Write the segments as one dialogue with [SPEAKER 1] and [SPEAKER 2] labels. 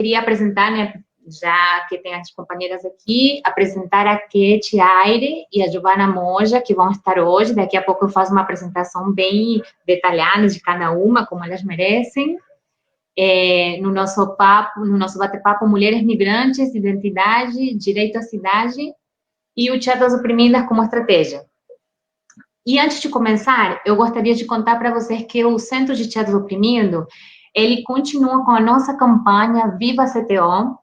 [SPEAKER 1] queria apresentar, né, já que tem as companheiras aqui, apresentar a Kate Aire e a Giovana Moja, que vão estar hoje. Daqui a pouco eu faço uma apresentação bem detalhada de cada uma, como elas merecem. No nosso bate-papo Mulheres Migrantes, Identidade, Direito à Cidade e o Teatro das Oprimidas como estratégia. E antes de começar, eu gostaria de contar para vocês que o Centro de Teatro Oprimido, ele continua com a nossa campanha Viva CTO,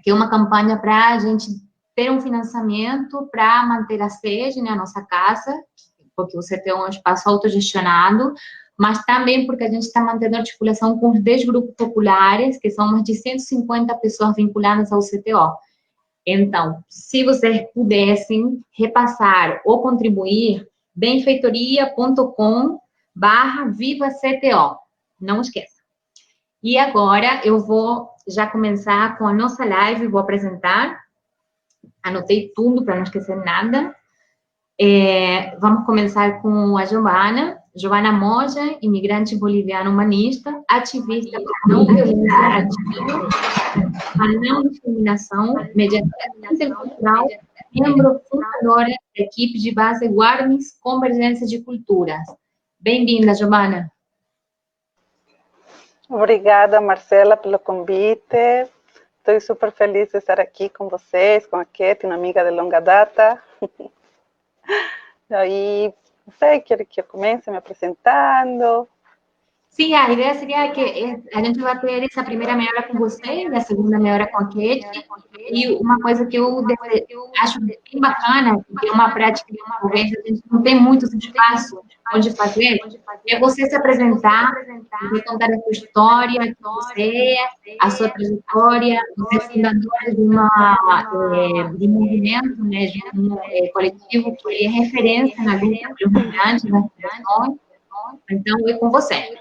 [SPEAKER 1] que é uma campanha para a gente ter um financiamento para manter a sede, né, a nossa casa, porque o CTO é um espaço autogestionado, mas também porque a gente está mantendo articulação com os 10 grupos populares, que são mais de 150 pessoas vinculadas ao CTO. Então, se vocês pudessem repassar ou contribuir, benfeitoria.com/VivaCTO. Não esqueça. E agora eu vou já começar com a nossa live, vou apresentar. Anotei tudo para não esquecer nada. Vamos começar com a Giovana Moja, imigrante boliviana humanista, ativista por não violência racial, a não discriminação, mediadora intercultural, membro fundadora da equipe de base Guarnis Convergência de Culturas. Bem-vinda, Giovana.
[SPEAKER 2] Obrigada, Marcela, pelo convite. Estou super feliz de estar aqui com vocês, com a Kate, uma amiga de longa data. Daí, não sei, quero que eu comece me apresentando.
[SPEAKER 1] Sim, a ideia seria que a gente vai ter essa primeira meia hora com você e a segunda meia hora com a Kate. E uma coisa que eu acho bem bacana, que é uma prática que talvez a gente não tem muitos espaços onde fazer, é você se apresentar, você contar a sua história, quem você é, a sua trajetória, você é fundadora de um movimento, né, de um coletivo que é referência na luta pelos migrantes, nas questões. Então, é com você.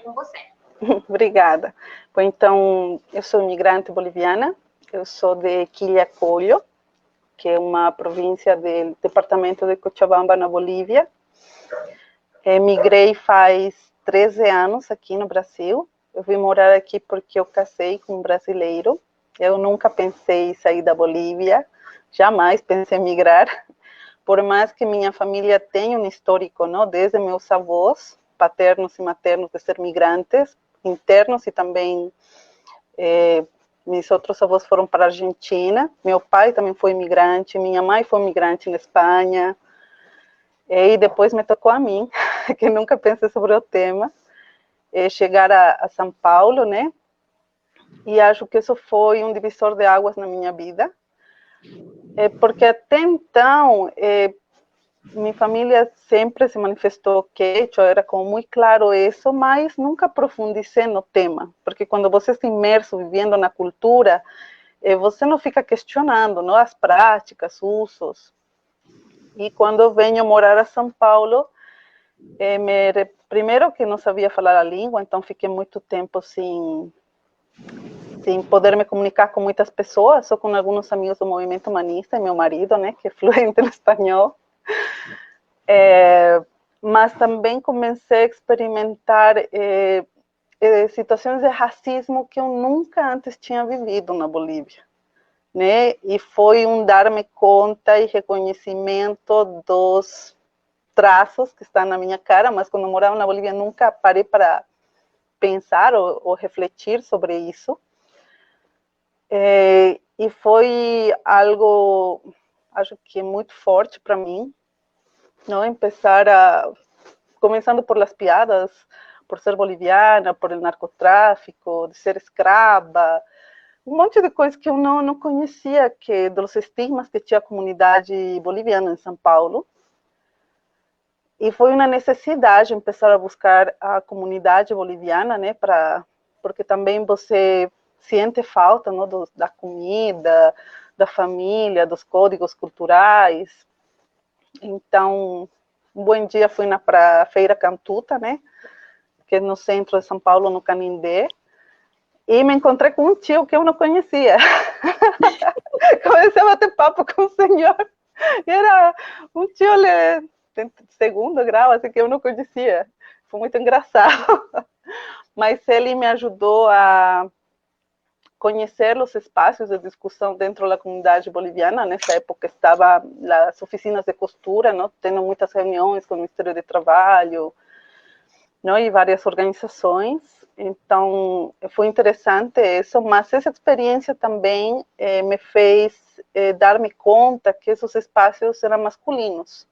[SPEAKER 2] Obrigada. Bom, então, eu sou imigrante boliviana, eu sou de Quillacollo, que é uma província do departamento de Cochabamba, na Bolívia. Emigrei faz 13 anos aqui no Brasil. Eu vim morar aqui porque eu casei com um brasileiro. Eu nunca pensei em sair da Bolívia, jamais pensei em migrar, por mais que minha família tenha um histórico, não? Desde meus avós, paternos e maternos, de ser migrantes, internos, e também meus outros avós foram para a Argentina. Meu pai também foi imigrante, minha mãe foi imigrante na Espanha, e depois me tocou a mim, que nunca pensei sobre o tema, chegar a São Paulo, né? E acho que isso foi um divisor de águas na minha vida, porque até então minha família sempre se manifestou quechua, era como muito claro isso, mas nunca aprofundicei no tema, porque quando você está imerso, vivendo na cultura, você não fica questionando, não, as práticas, usos. E quando eu venho morar a São Paulo, primeiro que não sabia falar a língua, então fiquei muito tempo sem poder me comunicar com muitas pessoas, só com alguns amigos do movimento humanista, e meu marido, né, que é fluente no espanhol. Mas também comecei a experimentar situações de racismo que eu nunca antes tinha vivido na Bolívia, né? E foi um dar-me conta e reconhecimento dos traços que estão na minha cara, mas quando eu morava na Bolívia nunca parei para pensar ou refletir sobre isso. E foi algo, acho que muito forte para mim, não começando por las piadas, por ser boliviana, por el narcotráfico, de ser escrava, um monte de coisas que eu não conhecia, dos estigmas que tinha a comunidade boliviana em São Paulo. E foi uma necessidade começar a buscar a comunidade boliviana, né, porque também você sente falta, não, da comida, da família, dos códigos culturais. Então, um bom dia fui para a Feira Cantuta, né, que é no centro de São Paulo, no Canindé, e me encontrei com um tio que eu não conhecia. Comecei a bater papo com o senhor, e era um tio de segundo grau, assim, que eu não conhecia. Foi muito engraçado. Mas ele me ajudou a conhecer os espaços de discussão dentro da comunidade boliviana. Nessa época estava as oficinas de costura, não, tendo muitas reuniões com o Ministério do Trabalho, não, e várias organizações. Então, foi interessante isso, mas essa experiência também me fez dar-me conta que esses espaços eram masculinos.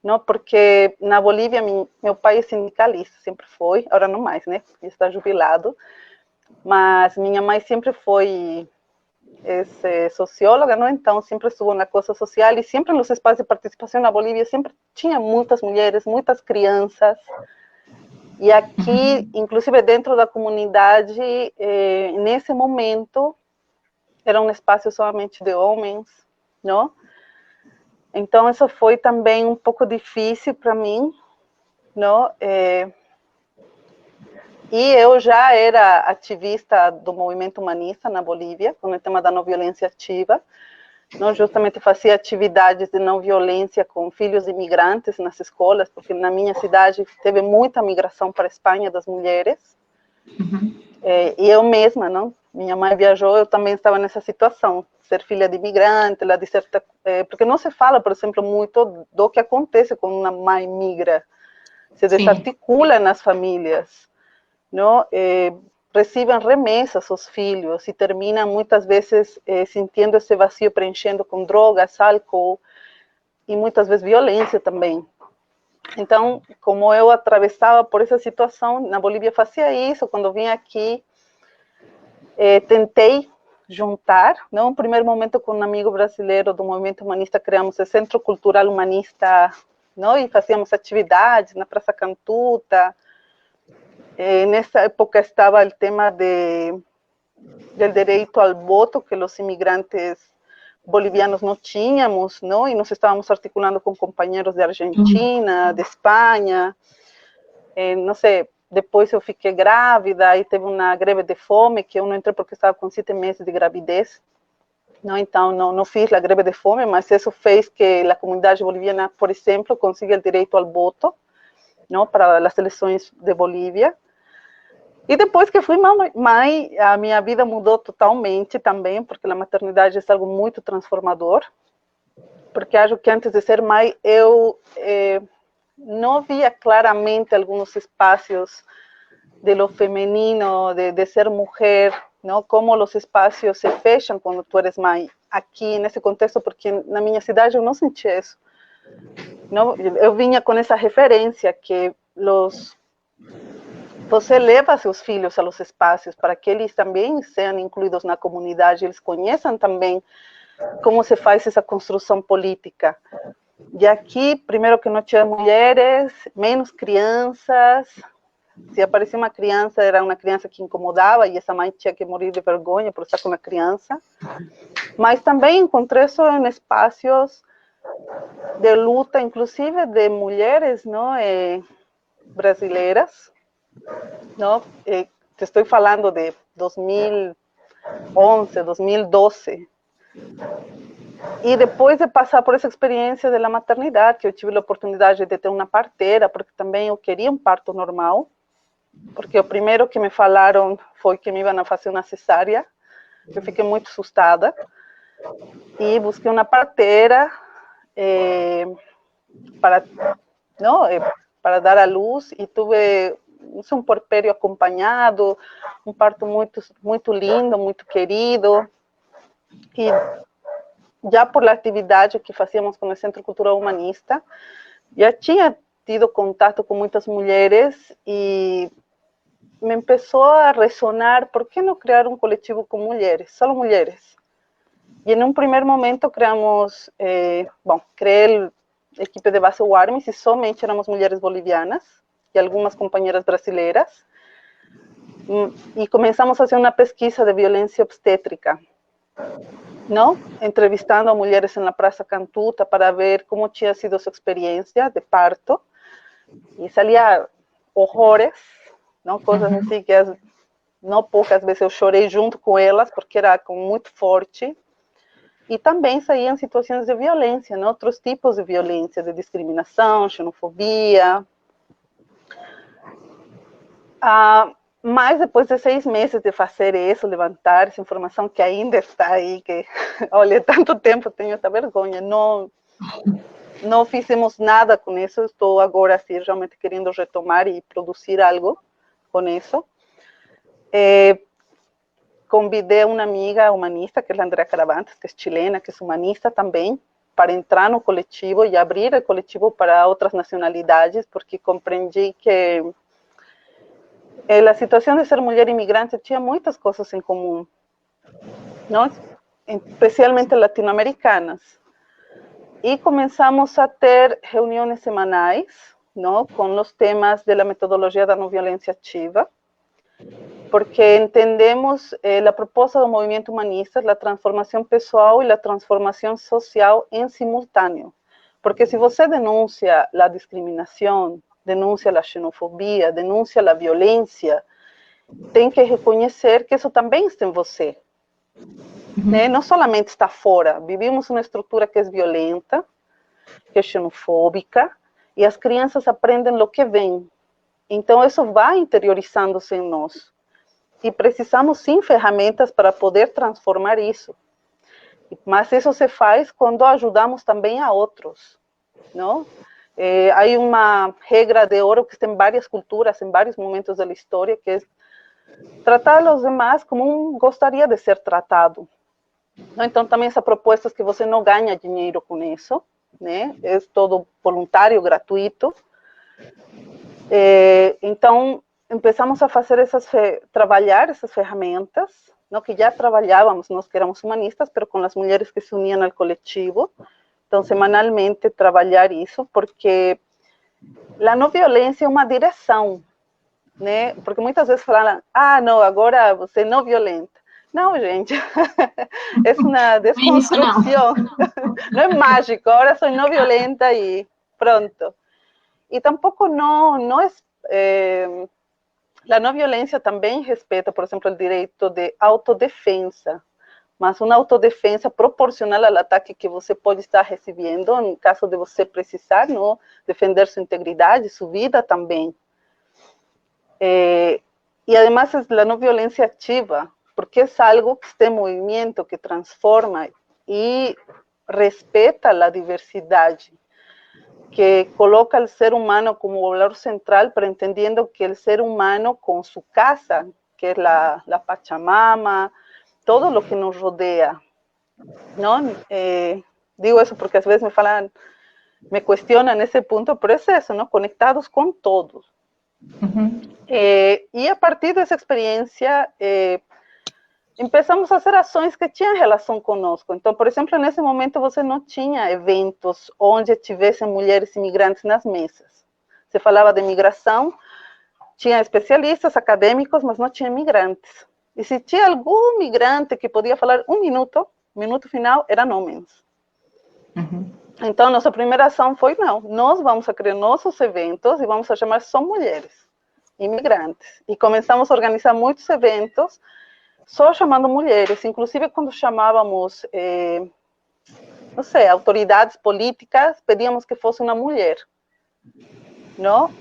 [SPEAKER 2] Não, porque na Bolívia, meu pai é sindicalista, sempre foi, agora não mais, né, está jubilado, mas minha mãe sempre foi socióloga, não? Então sempre estuvo na coisa social e sempre nos espaços de participação na Bolívia sempre tinha muitas mulheres, muitas crianças. E aqui, inclusive dentro da comunidade, nesse momento, era um espaço somente de homens, não? Então, isso foi também um pouco difícil para mim, não? E eu já era ativista do movimento humanista na Bolívia, com o tema da não violência ativa. Não, justamente fazia atividades de não violência com filhos imigrantes nas escolas, porque na minha cidade teve muita migração para a Espanha das mulheres. E eu mesma, não? Minha mãe viajou, eu também estava nessa situação, ser filha de imigrante, lá de certa, porque não se fala, por exemplo, muito do que acontece quando uma mãe migra, se desarticula nas famílias, não? Recebem remessas os filhos e terminam muitas vezes sentindo esse vazio, preenchendo com drogas, álcool e muitas vezes violência também. Então, como eu atravessava por essa situação, na Bolívia fazia isso, quando vim aqui, tentei juntar, no primeiro momento com um amigo brasileiro do movimento humanista, criamos o Centro Cultural Humanista, não? E fazíamos atividades na Praça Cantuta. Nessa época estava o tema del direito ao voto, que os imigrantes bolivianos não tínhamos, não? E nós estávamos articulando com companheiros de Argentina, de Espanha, não sei, depois eu fiquei grávida, aí teve uma greve de fome, que eu não entrei porque estava com 7 meses de gravidez, não? Então não fiz a greve de fome, mas isso fez que a comunidade boliviana, por exemplo, consiga o direito ao voto, não? Para as eleições de Bolívia. E depois que fui mãe, a minha vida mudou totalmente também, porque a maternidade é algo muito transformador. Porque acho que antes de ser mãe, eu não via claramente alguns espaços de lo feminino, de ser mulher, não? Como os espaços se fecham quando tu eres mãe. Aqui, nesse contexto, porque na minha cidade eu não sentia isso. Não? Eu vinha com essa referência que você leva seus filhos aos espaços para que eles também sejam incluídos na comunidade, eles conheçam também como se faz essa construção política. E aqui, primeiro que não tinha mulheres, menos crianças. Se aparecia uma criança, era uma criança que incomodava e essa mãe tinha que morrer de vergonha por estar com a criança. Mas também encontrei isso em espaços de luta, inclusive de mulheres, não, brasileiras. Não, te estou falando de 2011, 2012. E depois de passar por essa experiência da maternidade, que eu tive a oportunidade de ter uma parteira, porque também eu queria um parto normal, porque o primeiro que me falaram foi que me iam fazer uma cesárea. Eu fiquei muito assustada e busquei uma parteira para dar à luz, e tive um porpério acompanhado, um parto muito, muito lindo, muito querido. E já por a atividade que fazíamos com o Centro Cultural Humanista, já tinha tido contato com muitas mulheres e me começou a ressonar, por que não criar um coletivo com mulheres, só mulheres? E em um primeiro momento criamos, criei a equipe de base Warmes e somente éramos mulheres bolivianas e algumas companheiras brasileiras. E começamos a fazer uma pesquisa de violência obstétrica, não? Entrevistando a mulheres na Praça Cantuta para ver como tinha sido sua experiência de parto. E saía horrores, não? Coisas assim que não poucas vezes eu chorei junto com elas, porque era muito forte. E também saíam situações de violência, não? Outros tipos de violência, de discriminação, xenofobia. Mas depois de 6 meses de fazer isso, levantar essa informação que ainda está aí, que, olha, tanto tempo tenho essa vergonha, não fizemos nada com isso, estou agora assim, realmente querendo retomar e produzir algo com isso. Convidei uma amiga humanista, que é a Andrea Caravantes, que é chilena, que é humanista também, para entrar no coletivo e abrir o coletivo para outras nacionalidades, porque compreendi que a situação de ser mulher imigrante tinha muitas coisas em comum, não? Especialmente latino-americanas. E começamos a ter reuniões semanais, não? Com os temas da metodologia da não violência ativa, porque entendemos a proposta do movimento humanista, a transformação pessoal e a transformação social em simultâneo. Porque se você denuncia a discriminação, denuncia a xenofobia, denuncia a violência, tem que reconhecer que isso também está em você. Né? Não somente está fora. Vivimos uma estrutura que é violenta, que é xenofóbica, e as crianças aprendem o que vem. Então, isso vai interiorizando-se em nós. E precisamos, sim, ferramentas para poder transformar isso. Mas isso se faz quando ajudamos também a outros, não? Há uma regra de ouro que está em várias culturas, em vários momentos da história, que é tratar os demais como gostaria de ser tratado. Então, também essa proposta é que você não ganha dinheiro com isso, né? É todo voluntário, gratuito. Então, começamos a fazer trabalhar essas ferramentas, não, que já trabalhávamos, nós que éramos humanistas, mas com as mulheres que se uniam ao coletivo. Então, semanalmente, trabalhar isso, porque a não violência é uma direção, né? Porque muitas vezes falam, não, agora você é não violenta. Não, gente, é uma desconstrução, não é mágico, agora sou não violenta e pronto. E tampouco não é... a não violência também respeita, por exemplo, o direito de autodefesa, mas uma autodefesa proporcional ao ataque que você pode estar recebendo, em caso de você precisar, não, defender sua integridade, sua vida também. E, además, a não violência ativa, porque é algo que está em movimento, que transforma e respeita a diversidade, que coloca o ser humano como valor central, pero entendiendo que el ser humano con su casa, que es la Pachamama, todo lo que nos rodea, ¿no? Digo eso porque a veces me cuestionan ese punto, pero es eso, ¿no? Conectados con todos. Y a partir de esa experiencia, começamos a fazer ações que tinham relação conosco. Então, por exemplo, nesse momento você não tinha eventos onde tivessem mulheres imigrantes nas mesas. Você falava de migração, tinha especialistas acadêmicos, mas não tinha migrantes. E se tinha algum migrante que podia falar o minuto final, eram homens. Então, nossa primeira ação foi, não, nós vamos a criar nossos eventos e vamos a chamar só mulheres imigrantes. E começamos a organizar muitos eventos, só chamando mulheres, inclusive quando chamávamos, não sei, autoridades políticas, pedíamos que fosse uma mulher, não?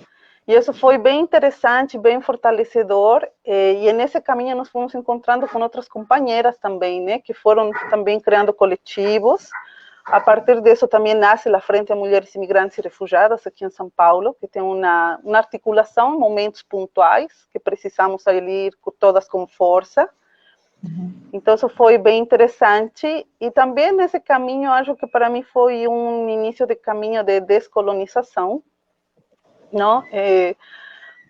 [SPEAKER 2] E isso foi bem interessante, bem fortalecedor, e nesse caminho nós fomos encontrando com outras companheiras também, né, que foram também criando coletivos. A partir disso também nasce a Frente a Mulheres Imigrantes e Refugiadas aqui em São Paulo, que tem uma articulação em momentos pontuais, que precisamos ali ir todas com força. Então, isso foi bem interessante, e também nesse caminho, acho que para mim foi um início de caminho de descolonização, não?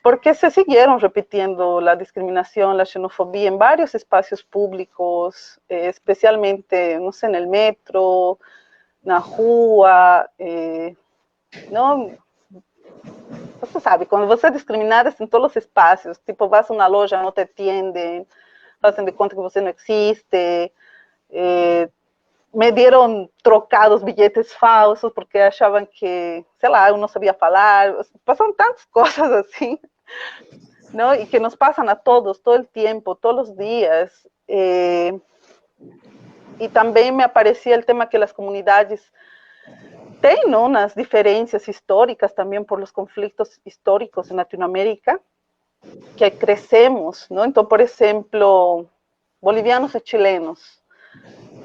[SPEAKER 2] Porque se seguiram repetindo a discriminação, a xenofobia em vários espaços públicos, especialmente, não sei, no metro, na rua, não? Você sabe, quando você é discriminada em todos os espaços, tipo, vas a uma loja, não te atendem, fazem de conta que você não existe, me deram trocados bilhetes falsos porque achavam que, sei lá, eu não sabia falar, passam tantas coisas assim, não? E que nos passam a todos, todo o tempo, todos os dias. E também me aparecia o tema que as comunidades têm, não, nas diferenças históricas, também por os conflitos históricos em Latinoamérica, que crecemos, ¿no? Entonces, por ejemplo, bolivianos y chilenos,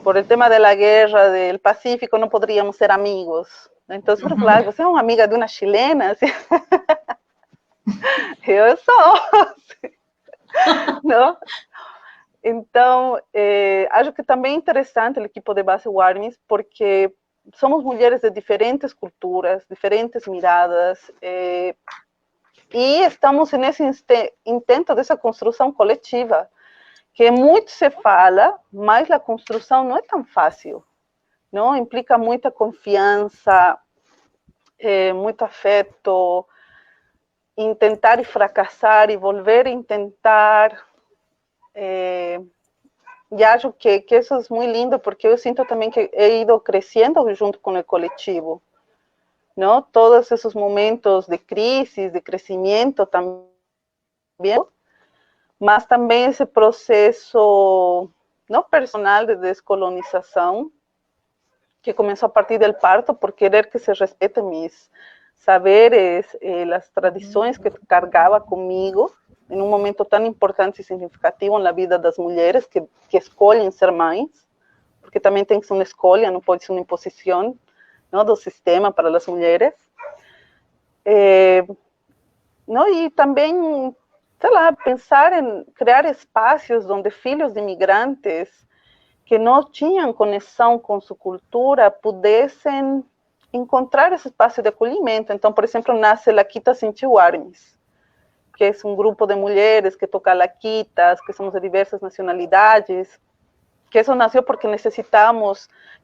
[SPEAKER 2] por el tema de la guerra del Pacífico no podríamos ser amigos. Entonces, por ejemplo, você é uma amiga de uma chilena? Assim, eu sou, não? Então, acho que também é interessante o equipo de base Warmis, porque somos mulheres de diferentes culturas, diferentes miradas, e estamos nesse intento dessa construção coletiva, que muito se fala, mas a construção não é tão fácil, não? Implica muita confiança, muito afeto, intentar e fracassar, e volver a tentar. E acho que isso é muito lindo, porque eu sinto também que he ido crescendo junto com o coletivo, não? Todos esses momentos de crise, de crescimento também, mas também esse processo não personal de descolonização, que começou a partir do parto, por querer que se respeitem mis saberes, as tradições que carregava comigo, em um momento tão importante e significativo na vida das mulheres que escolhem ser mães, porque também tem que ser uma escolha, não pode ser uma imposição, não, do sistema para as mulheres. Não, e também, sei lá, pensar em criar espaços onde filhos de imigrantes que não tinham conexão com sua cultura pudessem encontrar esse espaço de acolhimento. Então, por exemplo, nasce Laquitas Sentiu Armes, que é um grupo de mulheres que toca laquitas, que somos de diversas nacionalidades, que isso nasceu porque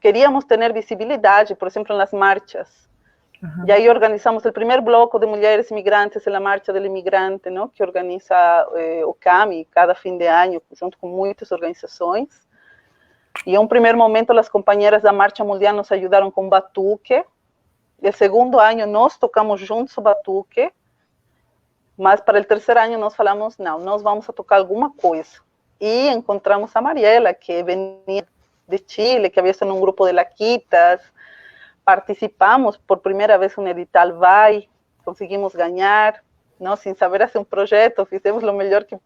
[SPEAKER 2] queríamos ter visibilidade, por exemplo, nas marchas. E aí organizamos o primeiro bloco de mulheres imigrantes na Marcha do Imigrante, não? Que organiza o CAMI cada fim de ano, junto com muitas organizações. E em um primeiro momento, as companheiras da Marcha Mundial nos ajudaram com batuque. E no segundo ano, nós tocamos juntos o batuque. Mas para o terceiro ano, nós falamos, não, nós vamos a tocar alguma coisa. E encontramos a Mariela, que venia de Chile, que havia sido num grupo de laquitas. Participamos por primeira vez no edital Vai, conseguimos ganhar, não, sem saber fazer um projeto, fizemos o melhor que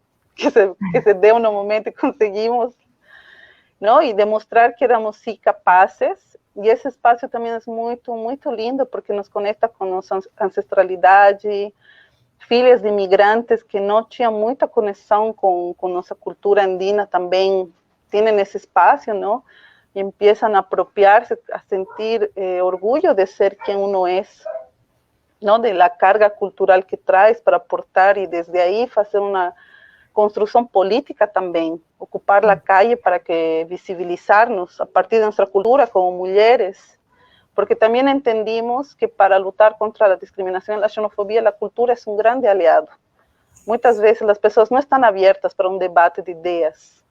[SPEAKER 2] se deu no momento e conseguimos, não? E demonstrar que éramos sim capazes. E esse espaço também é muito, muito lindo, porque nos conecta com nossa ancestralidade, filhas de imigrantes que não tinham muita conexão com nossa cultura andina também têm esse espaço, não? E começam a apropriar-se, a sentir orgulho de ser quem uno é, não? De la carga cultural que traz para aportar e desde aí fazer uma construção política também, ocupar a calle para que visibilizar-nos a partir de nossa cultura como mulheres, porque também entendimos que para lutar contra a discriminação e a xenofobia, a cultura é um grande aliado. Muitas vezes as pessoas não estão abertas para um debate de ideias,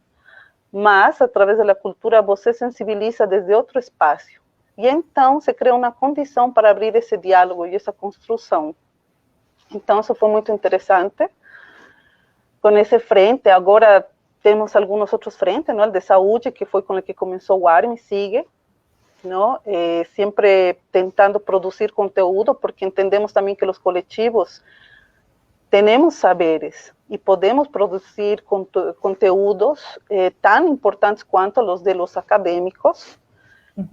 [SPEAKER 2] mas, através da cultura, você sensibiliza desde outro espaço. E então se cria uma condição para abrir esse diálogo e essa construção. Então, isso foi muito interessante. Com esse frente, agora temos alguns outros frentes, não? O de saúde, que foi com o que começou o ARM, sigue, não? Sempre tentando produzir conteúdo, porque entendemos também que os coletivos temos saberes e podemos produzir conteúdos tão importantes quanto os de los acadêmicos,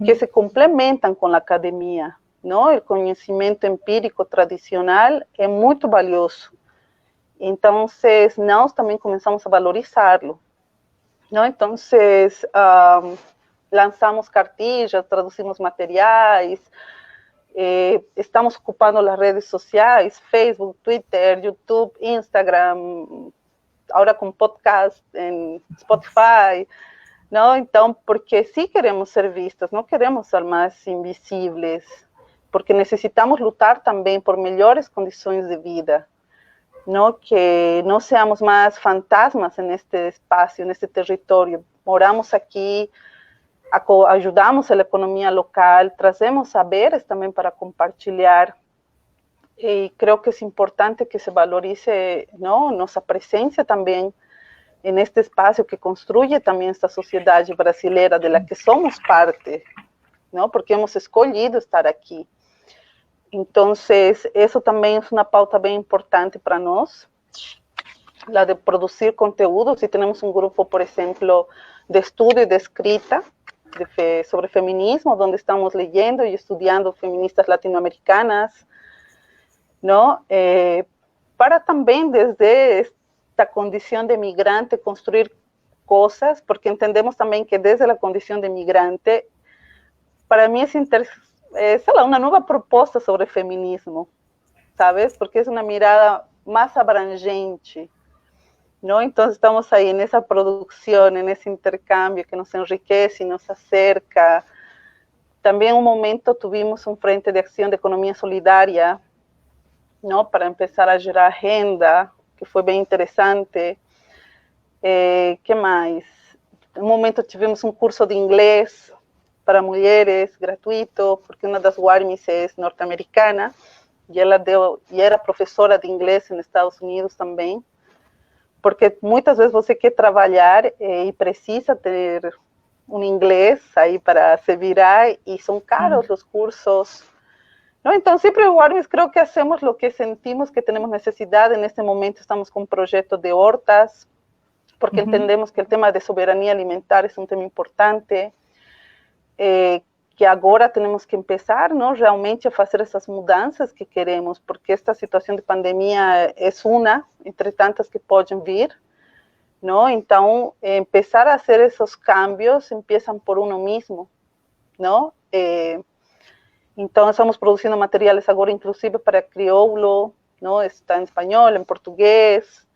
[SPEAKER 2] que se complementam com a academia, não? O conhecimento empírico tradicional é muito valioso. Então, nós também começamos a valorizá-lo, não? Então, lançamos cartilhas, traduzimos materiais, estamos ocupando as redes sociais, Facebook, Twitter, YouTube, Instagram, agora com podcast em Spotify, não? Então, porque sim queremos ser vistas, não queremos ser mais invisíveis, porque necessitamos lutar também por melhores condições de vida, não? Que não seamos mais fantasmas neste espaço, neste território. Moramos aqui, ajudamos a economia local, trazemos saberes também para compartilhar, e creio que é importante que se valorize, não? Nossa presença também neste espaço que construye também esta sociedade brasileira de la que somos parte, não? Porque hemos escolhido estar aqui. Então, isso também é uma pauta bem importante para nós. la de producir conteúdos, y tenemos un grupo, por ejemplo, de estudio y de escrita sobre feminismo, donde estamos leyendo y estudiando feministas latinoamericanas, ¿no? Para también desde esta condición de migrante construir cosas, porque entendemos también que desde la condición de migrante, para mí es una nueva propuesta sobre feminismo, ¿sabes? Porque es una mirada más abrangente, ¿no? Entonces estamos ahí en esa producción, en ese intercambio que nos enriquece y nos acerca. También un momento tuvimos un frente de acción de economía solidaria, ¿no? Para empezar a gerar agenda, que fue bien interesante. ¿Qué más? En un momento tivemos un curso de inglés para mujeres, gratuito, porque una de las WARMIs es norteamericana, y ela era professora de inglês nos Estados Unidos também, porque muitas vezes você quer trabalhar e precisa ter um inglês aí para se virar, e são caros os cursos, ¿no? Então, sempre o Armis, creo que hacemos lo que sentimos que tenemos necesidad. En este momento estamos con un proyecto de hortas, porque entendemos que el tema de soberanía alimentar es un tema importante, que agora temos que empezar, ¿no? Realmente a fazer essas mudanças que queremos, porque esta situação de pandemia é uma entre tantas que podem vir, ¿no? Então, empezar a hacer esos cambios empiezan por uno mismo, ¿no? Então, estamos produzindo materiales agora, inclusive para crioulo, ¿no? Está em espanhol, em português,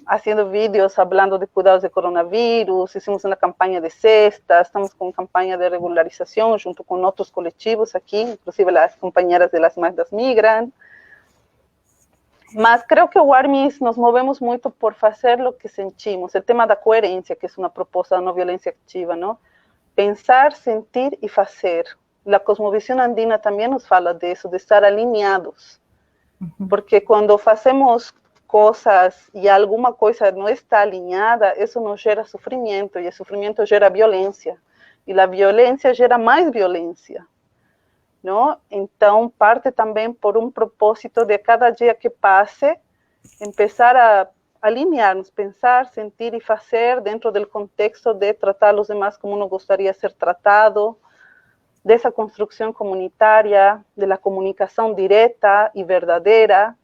[SPEAKER 2] haciendo vídeos hablando de cuidados de coronavírus, hicimos una campaña de cestas, estamos con campaña de regularización junto con otros colectivos aquí, inclusive las compañeras de las Magdas Migran. Mas creo que o Armis nos movemos muito por fazer lo que sentimos, el tema da coherência, que é uma proposta da não violência ativa, ¿no? Pensar, sentir e fazer. La cosmovisión andina também nos fala disso, de estar alinhados, porque quando fazemos cosas y alguna cosa no está alineada, eso nos gera sufrimiento, y el sufrimiento gera violencia, y la violencia gera más violencia, ¿no? Entonces, parte también por un propósito de cada día que pase, empezar a alinearnos, pensar, sentir y hacer dentro del contexto de tratar a los demás como uno gustaría ser tratado, de esa construcción comunitaria, de la comunicación directa y verdadera,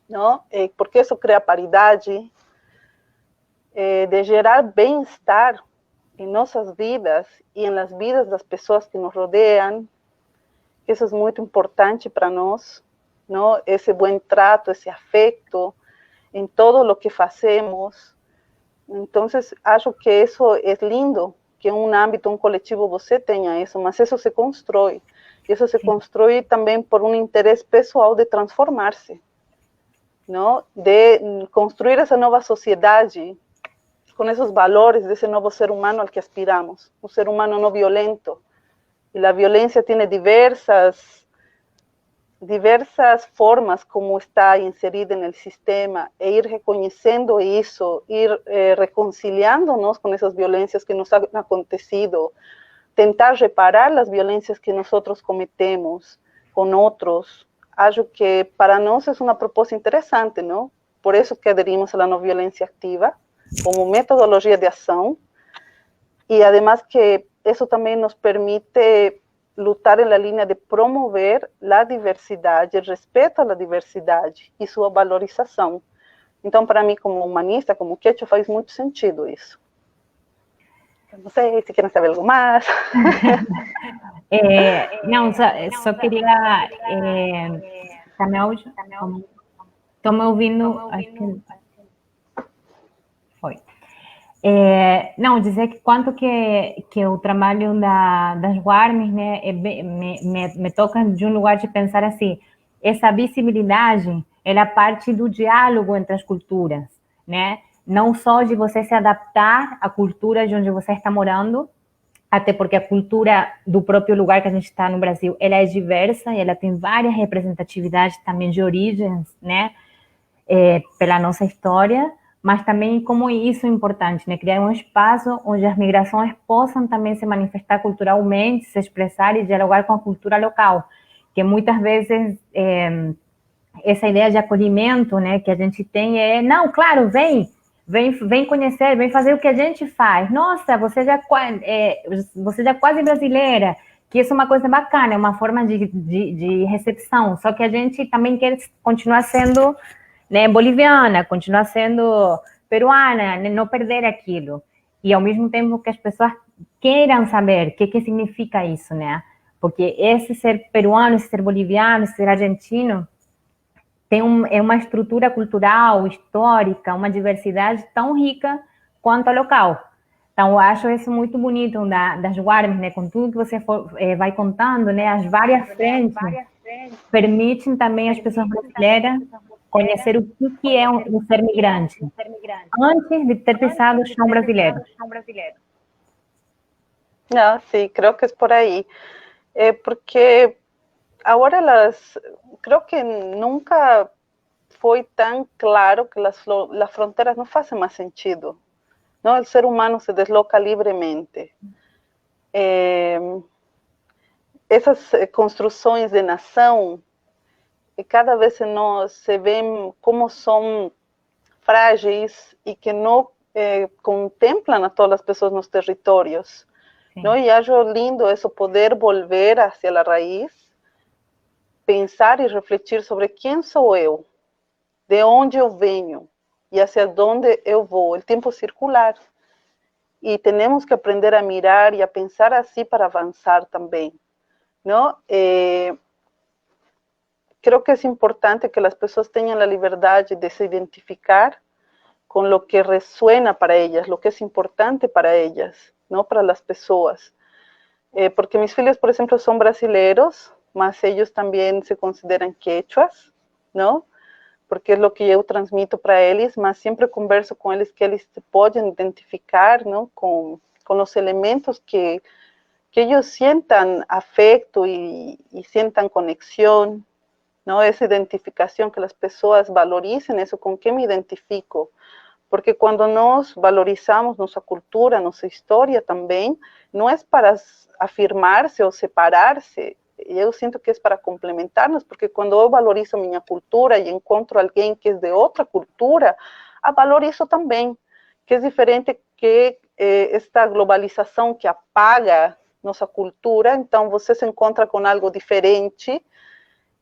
[SPEAKER 2] ¿no? Porque eso crea paridade, de gerar bem-estar en nuestras vidas y en las vidas de las personas que nos rodean. Eso es muy importante para nosotros, ¿no? Ese buen trato, ese afecto en todo lo que hacemos. Entonces, acho que eso es lindo, que en un ámbito, un colectivo, você tenha eso, mas eso se constrói. Y eso se constrói también por un interés pessoal de transformarse, ¿no? De construir esa nueva sociedad con esos valores de ese nuevo ser humano al que aspiramos, un ser humano no violento. Y la violencia tiene diversas formas como está inserida en el sistema, e ir reconociendo eso, ir reconciliándonos con esas violencias que nos han acontecido, tentar reparar las violencias que nosotros cometemos con otros. Acho que para nós é uma proposta interessante, não? Por isso que aderimos à não violência ativa como metodologia de ação, e además que isso também nos permite lutar na linha de promover a diversidade, o respeito à diversidade e sua valorização. Então, para mim, como humanista, como quechua, faz muito sentido isso. Não sei se querem saber algo mais.
[SPEAKER 3] Não, só queria... Tá me ouvindo? Estou me ouvindo? Acho que foi. Não, dizer que quanto que o trabalho das WARMs, né, me toca de um lugar de pensar assim, essa visibilidade, ela parte do diálogo entre as culturas, né? Não só de você se adaptar à cultura de onde você está morando, até porque a cultura do próprio lugar que a gente está no Brasil, ela é diversa e ela tem várias representatividades também de origens, né, pela nossa história, mas também como isso é importante, né, criar um espaço onde as migrações possam também se manifestar culturalmente, se expressar e dialogar com a cultura local, que muitas vezes essa ideia de acolhimento, né, que a gente tem não, claro, vem conhecer, vem fazer o que a gente faz. Nossa, você já é quase brasileira, que isso é uma coisa bacana, é uma forma de recepção, só que a gente também quer continuar sendo, né, boliviana, continuar sendo peruana, né, não perder aquilo. E ao mesmo tempo que as pessoas queiram saber o que significa isso, né? Porque esse ser peruano, esse ser boliviano, esse ser argentino, é uma estrutura cultural, histórica, uma diversidade tão rica quanto a local. Então, eu acho isso muito bonito das Guarmes, né? Com tudo que você vai contando, né? As várias frentes permitem também às pessoas brasileiras conhecer o que é um ser migrante, antes de ter pisado o chão brasileiro.
[SPEAKER 2] No, sí, creo que es por ahí. Porque ahora creo que nunca fue tan claro que las fronteras no hacen más sentido, ¿no? El ser humano se desloca libremente. Essas construções de nação, cada vez se ven como são frágeis e que não contemplan a todas as pessoas nos territórios. ¿No? Y acho lindo eso, poder volver hacia la raíz, pensar y refletir sobre quién soy yo, de onde eu venho e hacia dónde eu vou. El tiempo circular. Y tenemos que aprender a mirar y a pensar así para avanzar también, ¿no? Creo que es importante que las personas tengan la libertad de se identificar con lo que resuena para ellas, lo que es importante para ellas, ¿no? Para las personas. Porque mis filhos, por ejemplo, son brasileños, mas ellos también se consideran quechuas, ¿no? Porque es lo que yo transmito para ellos, mas siempre converso con ellos que ellos se pueden identificar, ¿no? Con los elementos que ellos sientan afecto y sientan conexión, ¿no? Esa identificación, que las personas valoricen eso, con qué me identifico. Porque cuando nos valorizamos nuestra cultura, nuestra historia también, no es para afirmarse o separarse, yo siento que es para complementarnos, porque cuando yo valorizo mi cultura y encuentro a alguien que es de otra cultura, valorizo también, que es diferente que esta globalización que apaga nuestra cultura, entonces você se encontra con algo diferente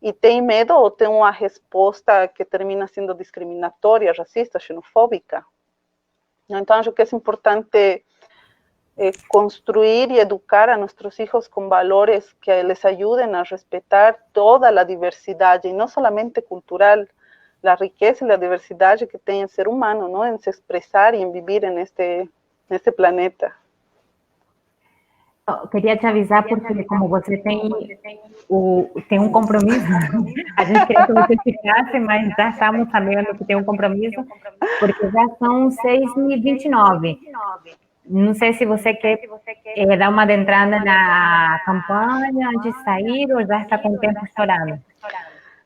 [SPEAKER 2] e tem medo ou tem uma resposta que termina sendo discriminatória, racista, xenofóbica. Então, acho que é importante construir e educar a nossos filhos com valores que les ajudem a respeitar toda a diversidade, e não somente cultural, a riqueza e a diversidade que tem o ser humano, não? Em se expressar e em viver neste planeta.
[SPEAKER 3] Eu queria te avisar porque como você tem um compromisso, a gente queria que você ficasse, mas já estamos sabendo que tem um compromisso, porque já são 6h29. Não sei se você quer dar uma adentrada na campanha antes de sair ou já está com o tempo estourado.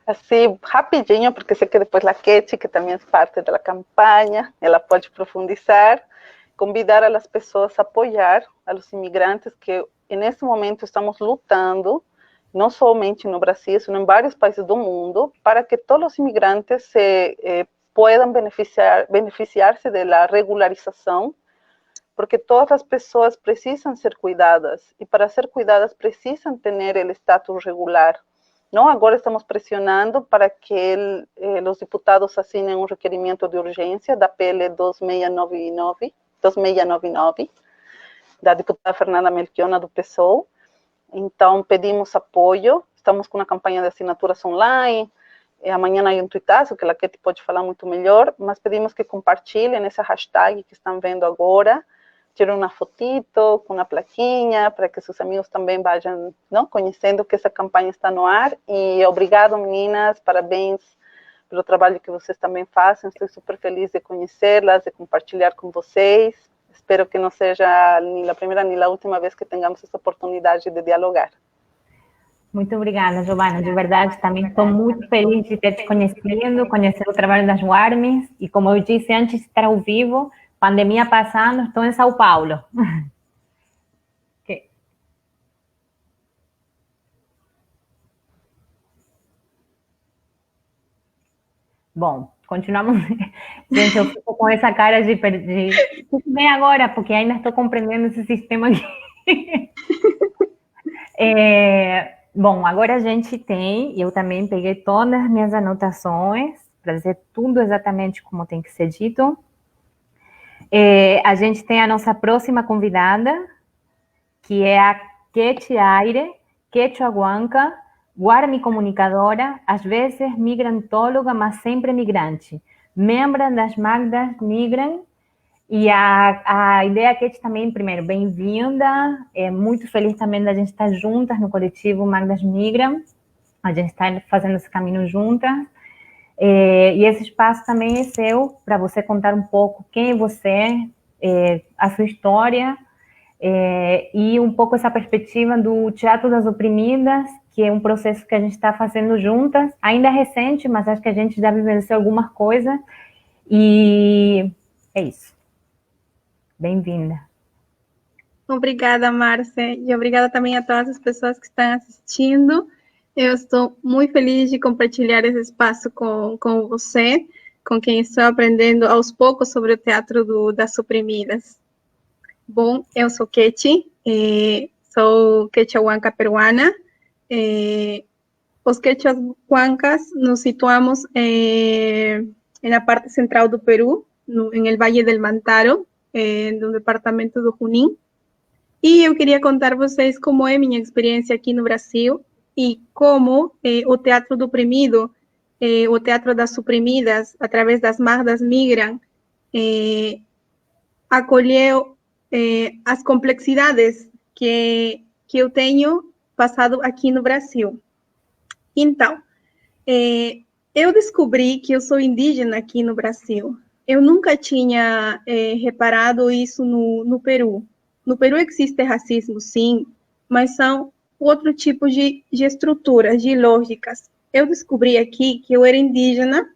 [SPEAKER 2] Assim, rapidinho, porque sei que depois a Ketty, que também é parte da campanha, ela pode profundizar, convidar a las pessoas a apoiar a los imigrantes que nesse momento estamos lutando, não somente no Brasil, sino em vários países do mundo, para que todos os imigrantes puedan beneficiar-se da regularização, porque todas as pessoas precisam ser cuidadas, e para ser cuidadas precisam ter o status regular. Não, agora estamos pressionando para que os deputados assinem um requerimento de urgência da PL 2699, da deputada Fernanda Melchiona, do PSOL. Então, pedimos apoio, estamos com uma campanha de assinaturas online, amanhã há um tuitaço, que a Ketty pode falar muito melhor, mas pedimos que compartilhem essa hashtag que estão vendo agora, tirem uma fotito com uma plaquinha, para que seus amigos também vayam, não, conhecendo que essa campanha está no ar. E obrigado, meninas, parabéns pelo trabalho que vocês também fazem, estou super feliz de conhecê-las, de compartilhar com vocês. Espero que não seja nem a primeira nem a última vez que tenhamos essa oportunidade de dialogar.
[SPEAKER 3] Muito obrigada, Giovana. De verdade, também estou muito feliz de ter te conhecido, conhecer o trabalho das Guarmes. E como eu disse antes de estar ao vivo, pandemia passando, estou em São Paulo. Okay. Bom, continuamos. Gente, eu fico com essa cara de tudo bem agora, porque ainda estou compreendendo esse sistema aqui. Bom, agora a gente tem, eu também peguei todas as minhas anotações para dizer tudo exatamente como tem que ser dito. A gente tem a nossa próxima convidada, que é a Keti Aire, quechua-huanca, guarani comunicadora, às vezes migrantóloga, mas sempre migrante. Membro das Magdas Migram. E a ideia Keti também, primeiro, bem-vinda. Muito feliz também da gente estar juntas no coletivo Magdas Migram. A gente está fazendo esse caminho juntas. E esse espaço também é seu, para você contar um pouco quem é você, a sua história, e um pouco essa perspectiva do Teatro das Oprimidas, que é um processo que a gente está fazendo juntas, ainda é recente, mas acho que a gente já vivenciou algumas coisas, e é isso. Bem-vinda.
[SPEAKER 4] Obrigada, Márcia, e obrigada também a todas as pessoas que estão assistindo. Eu estou muito feliz de compartilhar esse espaço com você, com quem estou aprendendo aos poucos sobre o Teatro das Oprimidas. Bom, eu sou Keti, sou quechua-huanca peruana. Os quechuas-huancas nos situamos na parte central do Peru, em el Valle del Mantaro, no departamento do Junín. E eu queria contar a vocês como é minha experiência aqui no Brasil e como o Teatro do Oprimido, o Teatro das Oprimidas, através das Magdas Migram, acolheu as complexidades que eu tenho passado aqui no Brasil. Então, eu descobri que eu sou indígena aqui no Brasil. Eu nunca tinha reparado isso no Peru. No Peru existe racismo, sim, mas são outro tipo de estruturas, de lógicas. Eu descobri aqui que eu era indígena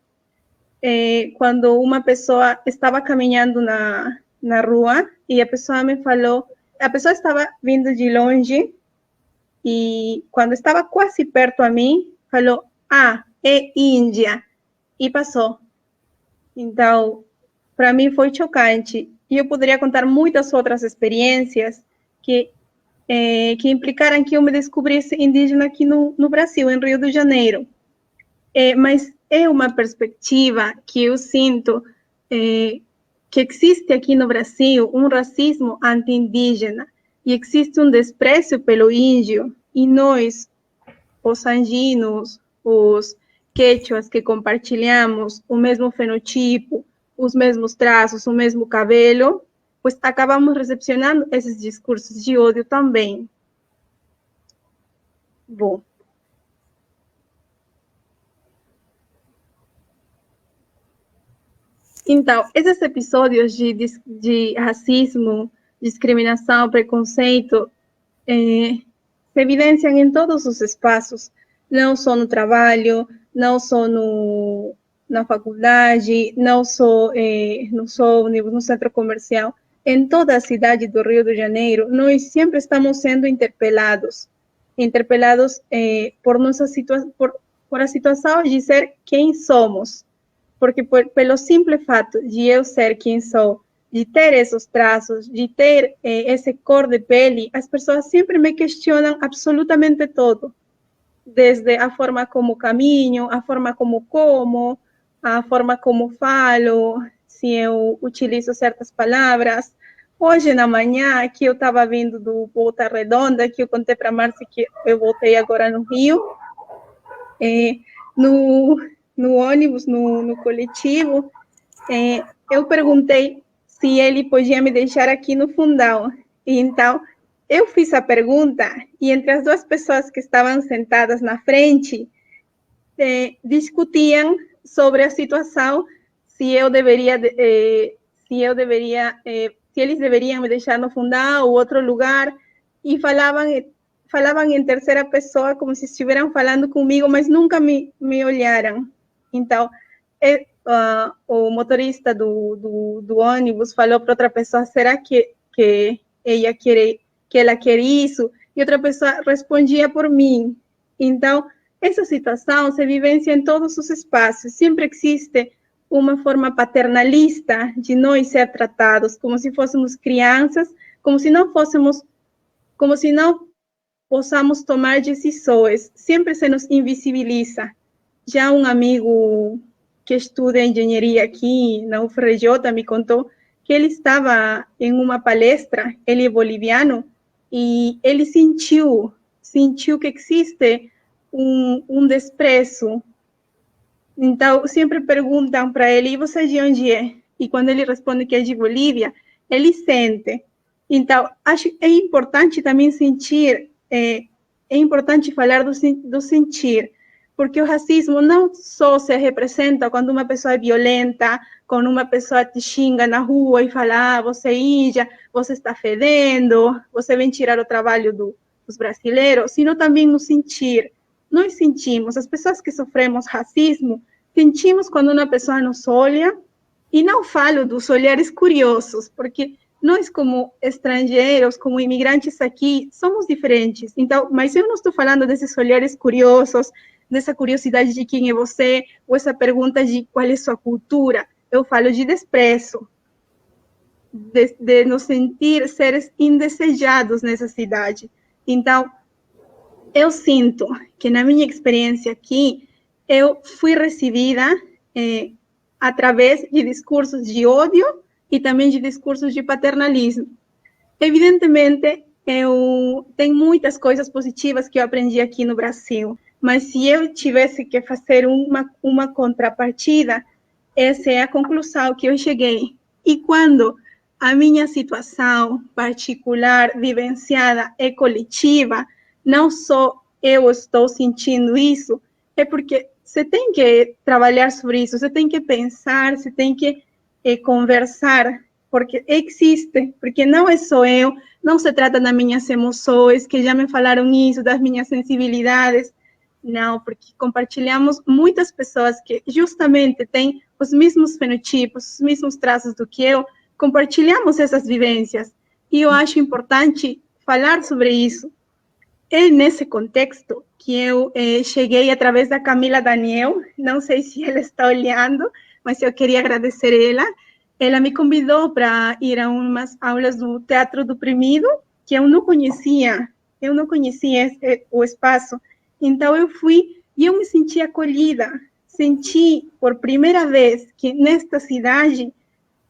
[SPEAKER 4] quando uma pessoa estava caminhando na rua e a pessoa me falou, a pessoa estava vindo de longe e quando estava quase perto a mim, falou, é Índia, e passou. Então, para mim foi chocante. E eu poderia contar muitas outras experiências que implicaram que eu me descobrisse indígena aqui no Brasil, em Rio de Janeiro. Mas é uma perspectiva que eu sinto que existe aqui no Brasil um racismo anti-indígena e existe um desprezo pelo índio, e nós, os andinos, os quechuas que compartilhamos o mesmo fenotipo, os mesmos traços, o mesmo cabelo, pois acabamos recepcionando esses discursos de ódio também. Bom. Então, esses episódios de racismo, discriminação, preconceito, se evidenciam em todos os espaços, não só no trabalho, não só na faculdade, não só no centro comercial. Em toda a cidade do Rio de Janeiro, nós sempre estamos sendo interpelados por a situação de ser quem somos. Porque pelo simples fato de eu ser quem sou, de ter esses traços, de ter essa cor de pele, as pessoas sempre me questionam absolutamente tudo. Desde a forma como caminho, a forma como como, a forma como falo, se eu utilizo certas palavras. Hoje na manhã, que eu estava vindo do Volta Redonda, que eu contei para a Márcia que eu voltei agora no Rio, no ônibus, no coletivo, eu perguntei se ele podia me deixar aqui no fundão. E então, eu fiz a pergunta e entre as duas pessoas que estavam sentadas na frente, discutiam sobre a situação, se eles deveriam me deixar no fundão ou outro lugar, e falavam em terceira pessoa como se estivessem falando comigo, mas nunca me olharam. Então, o motorista do ônibus falou para outra pessoa, será que ela quer isso? E outra pessoa respondia por mim. Então, essa situação se vivencia em todos os espaços. Sempre existe uma forma paternalista de nós ser tratados, como se fôssemos crianças, como se não possamos tomar decisões. Sempre se nos invisibiliza. Já um amigo que estuda engenharia aqui na UFRJ me contou que ele estava em uma palestra, ele é boliviano, e ele sentiu que existe um desprezo. Então, sempre perguntam para ele, e você de onde é? E quando ele responde que é de Bolívia, ele sente. Então, acho que é importante também sentir, é importante falar do sentir, porque o racismo não só se representa quando uma pessoa é violenta, quando uma pessoa te xinga na rua e fala, você ija, você está fedendo, você vem tirar o trabalho dos brasileiros, sino também no sentir. Nós sentimos, as pessoas que sofremos racismo, sentimos quando uma pessoa nos olha, e não falo dos olhares curiosos, porque nós como estrangeiros, como imigrantes aqui, somos diferentes. Então, mas eu não estou falando desses olhares curiosos, dessa curiosidade de quem é você, ou essa pergunta de qual é sua cultura. Eu falo de desprezo, de nos sentir seres indesejados nessa cidade. Então, eu sinto que na minha experiência aqui, eu fui recebida através de discursos de ódio e também de discursos de paternalismo. Evidentemente, tem muitas coisas positivas que eu aprendi aqui no Brasil, mas se eu tivesse que fazer uma contrapartida, essa é a conclusão que eu cheguei. E quando a minha situação particular, vivenciada, é coletiva, não só eu estou sentindo isso, é porque você tem que trabalhar sobre isso, você tem que pensar, você tem que conversar, porque existe, porque não é só eu, não se trata das minhas emoções, que já me falaram isso, das minhas sensibilidades, não, porque compartilhamos muitas pessoas que justamente têm os mesmos fenotipos, os mesmos traços do que eu, compartilhamos essas vivências, e eu acho importante falar sobre isso. É nesse contexto que eu cheguei através da Camila Daniel, não sei se ela está olhando, mas eu queria agradecer ela me convidou para ir a umas aulas do Teatro do Oprimido, que eu não conhecia o espaço, então eu fui e eu me senti acolhida, senti por primeira vez que nesta cidade,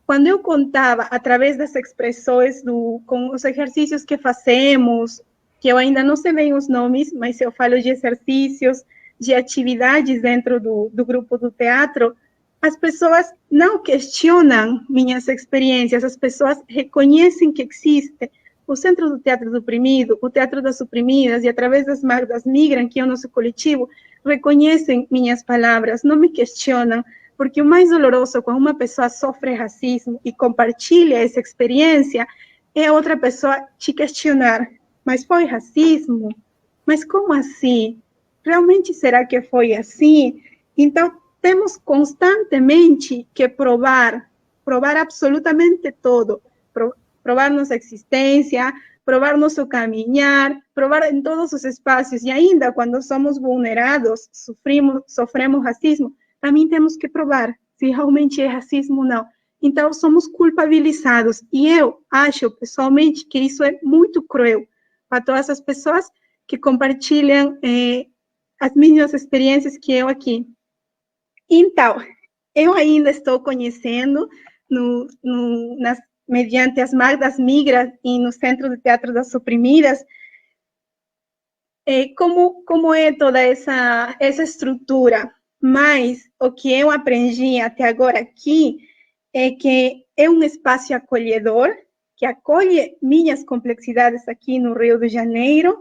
[SPEAKER 4] quando eu contava através das expressões, com os exercícios que fazemos, que eu ainda não sei bem os nomes, mas eu falo de exercícios, de atividades dentro do grupo do teatro, as pessoas não questionam minhas experiências, as pessoas reconhecem que existe o Centro do Teatro do Oprimido, o Teatro das Oprimidas, e através das Magdas Migram, que é o nosso coletivo, reconhecem minhas palavras, não me questionam, porque o mais doloroso quando uma pessoa sofre racismo e compartilha essa experiência é a outra pessoa te questionar. Mas foi racismo? Mas como assim? Realmente será que foi assim? Então, temos constantemente que provar absolutamente todo, provar nossa existência, provar nosso caminhar, provar em todos os espaços, e ainda quando somos vulnerados, sofremos racismo, também temos que provar se realmente é racismo ou não. Então, somos culpabilizados, e eu acho, pessoalmente, que isso é muito cruel para todas as pessoas que compartilham as mesmas experiências que eu aqui. Então, eu ainda estou conhecendo, mediante as Magdas Migras e no Centro de Teatro das Oprimidas, como é toda essa estrutura. Mas o que eu aprendi até agora aqui é que é um espaço acolhedor, que acolhe minhas complexidades aqui no Rio de Janeiro,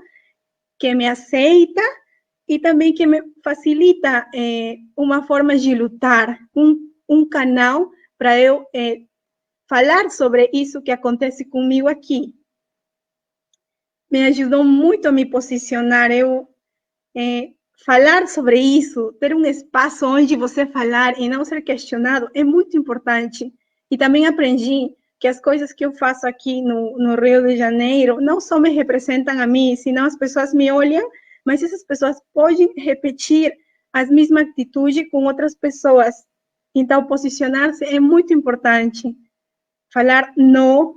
[SPEAKER 4] que me aceita e também que me facilita uma forma de lutar, um canal para eu falar sobre isso que acontece comigo aqui. Me ajudou muito a me posicionar, falar sobre isso, ter um espaço onde você falar e não ser questionado é muito importante. E também aprendi que as coisas que eu faço aqui no Rio de Janeiro não só me representam a mim, senão as pessoas me olham mas essas pessoas podem repetir as mesmas atitudes com outras pessoas. Então, posicionar-se é muito importante. Falar não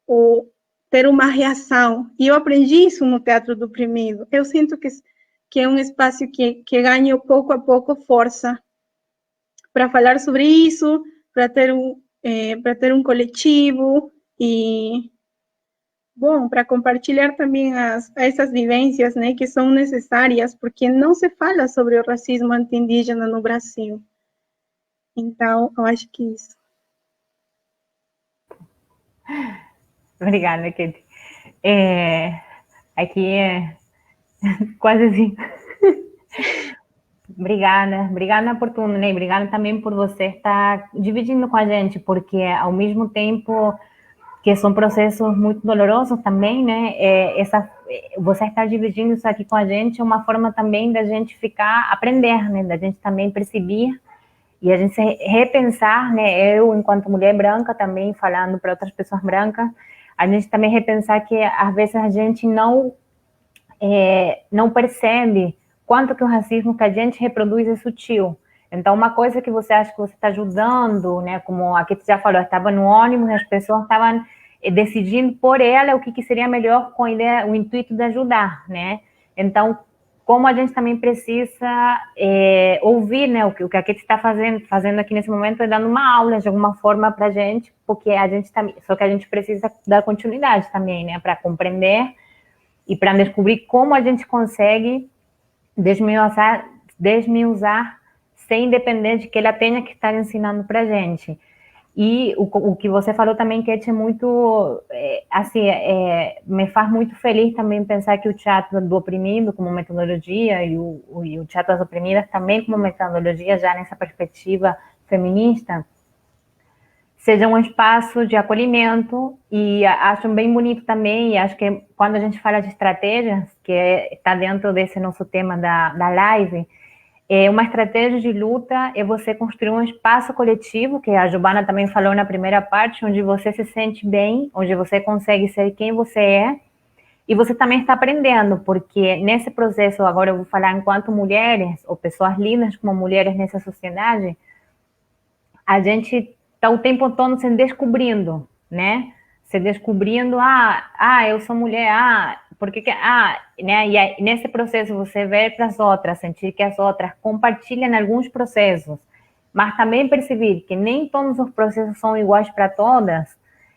[SPEAKER 4] ou ter uma reação. E eu aprendi isso no Teatro do Oprimido. Eu sinto que é um espaço que ganha pouco a pouco força para falar sobre isso, para ter um coletivo e, bom, para compartilhar também essas vivências, né, que são necessárias, porque não se fala sobre o racismo anti-indígena no Brasil. Então, eu acho que isso.
[SPEAKER 3] Obrigada, Kate. Aqui é quase assim. Obrigada por tudo, né? Obrigada também por você estar dividindo com a gente, porque ao mesmo tempo que são processos muito dolorosos também, né? Você estar dividindo isso aqui com a gente é uma forma também da gente aprender, né? Da gente também perceber e a gente se repensar, né? Eu, enquanto mulher branca, também falando para outras pessoas brancas, a gente também repensar que às vezes a gente não percebe quanto que o racismo que a gente reproduz é sutil. Então, uma coisa que você acha que você está ajudando, né? Como aqui você já falou, estava no ônibus, as pessoas estavam decidindo por ela o que seria melhor com a ideia, o intuito de ajudar, né? Então, como a gente também precisa ouvir, né? O que a Kate está fazendo aqui nesse momento é dando uma aula de alguma forma para a gente, porque a gente também, só que a gente precisa dar continuidade também, né? Para compreender e para descobrir como a gente consegue desmiuçar sem depender de que ela tenha que estar ensinando para a gente. E o que você falou também, Kate, é muito, me faz muito feliz também pensar que o teatro do oprimido como metodologia e o teatro das oprimidas também como metodologia, já nessa perspectiva feminista, seja um espaço de acolhimento, e acho bem bonito também, e acho que quando a gente fala de estratégias, que está dentro desse nosso tema da live, uma estratégia de luta é você construir um espaço coletivo, que a Giovana também falou na primeira parte, onde você se sente bem, onde você consegue ser quem você é, e você também está aprendendo, porque nesse processo, agora eu vou falar enquanto mulheres, ou pessoas lindas como mulheres nessa sociedade, a gente está o tempo todo se descobrindo, né? Se descobrindo, eu sou mulher, né? E aí, nesse processo você vê para as outras, sentir que as outras compartilham alguns processos, mas também perceber que nem todos os processos são iguais para todas,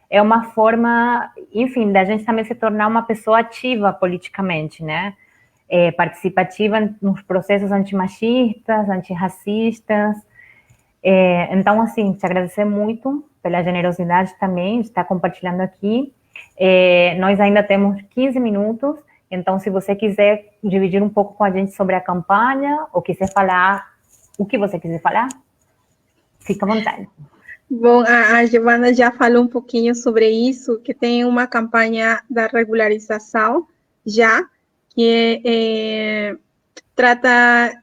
[SPEAKER 3] é uma forma, enfim, da gente também se tornar uma pessoa ativa politicamente, né? Participativa nos processos antimachistas, antirracistas. Então, assim, te agradecer muito pela generosidade também de estar compartilhando aqui. Nós ainda temos 15 minutos, então, se você quiser dividir um pouco com a gente sobre a campanha, ou quiser falar o que você quiser falar, fica à vontade.
[SPEAKER 4] Bom, a Giovana já falou um pouquinho sobre isso, que tem uma campanha da regularização já, que trata...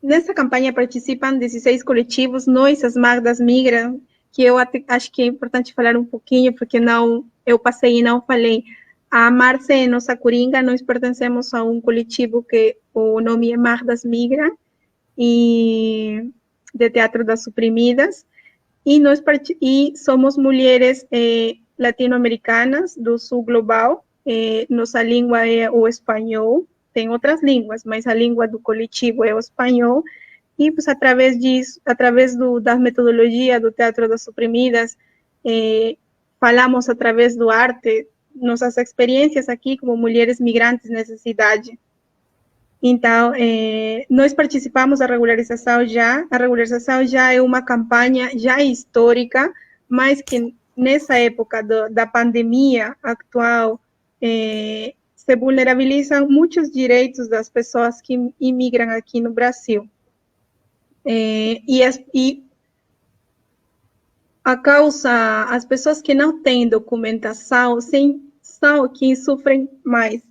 [SPEAKER 4] Nessa campanha participam 16 coletivos, nós, as Magdas Migram, que eu acho que é importante falar um pouquinho, porque eu passei e não falei. A Marce é nossa coringa, nós pertencemos a um coletivo que o nome é Magdas Migram, e de Teatro das Oprimidas, e somos mulheres latino-americanas do sul global, nossa língua é o espanhol, tem outras línguas, mas a língua do coletivo é o espanhol, e pues, através disso, através da metodologia do Teatro das Oprimidas, falamos através do arte, nossas experiências aqui como mulheres migrantes nessa cidade. Então, nós participamos da regularização já, a regularização já é uma campanha já histórica, mas que nessa época da pandemia atual, se vulnerabilizam muitos direitos das pessoas que imigram aqui no Brasil. E a causa, as pessoas que não têm documentação são quem sofrem mais.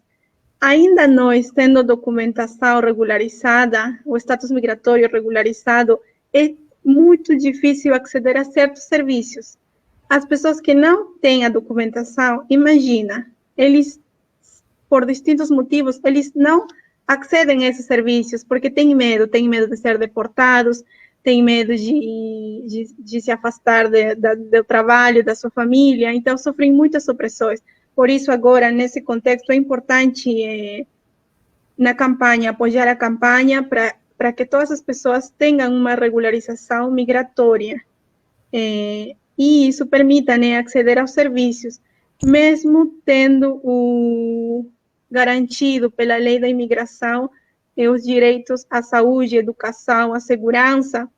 [SPEAKER 4] Ainda nós, tendo documentação regularizada, o status migratório regularizado, é muito difícil aceder a certos serviços. As pessoas que não têm a documentação, imagina, eles por distintos motivos, eles não accedem a esses serviços, porque têm medo de ser deportados, têm medo de se afastar do trabalho, da sua família, então sofrem muitas opressões. Por isso, agora, nesse contexto, é importante, na campanha, apoiar a campanha para que todas as pessoas tenham uma regularização migratória. E isso permita, né, acceder aos serviços, mesmo tendo garantido pela lei da imigração os direitos à saúde, educação, à segurança,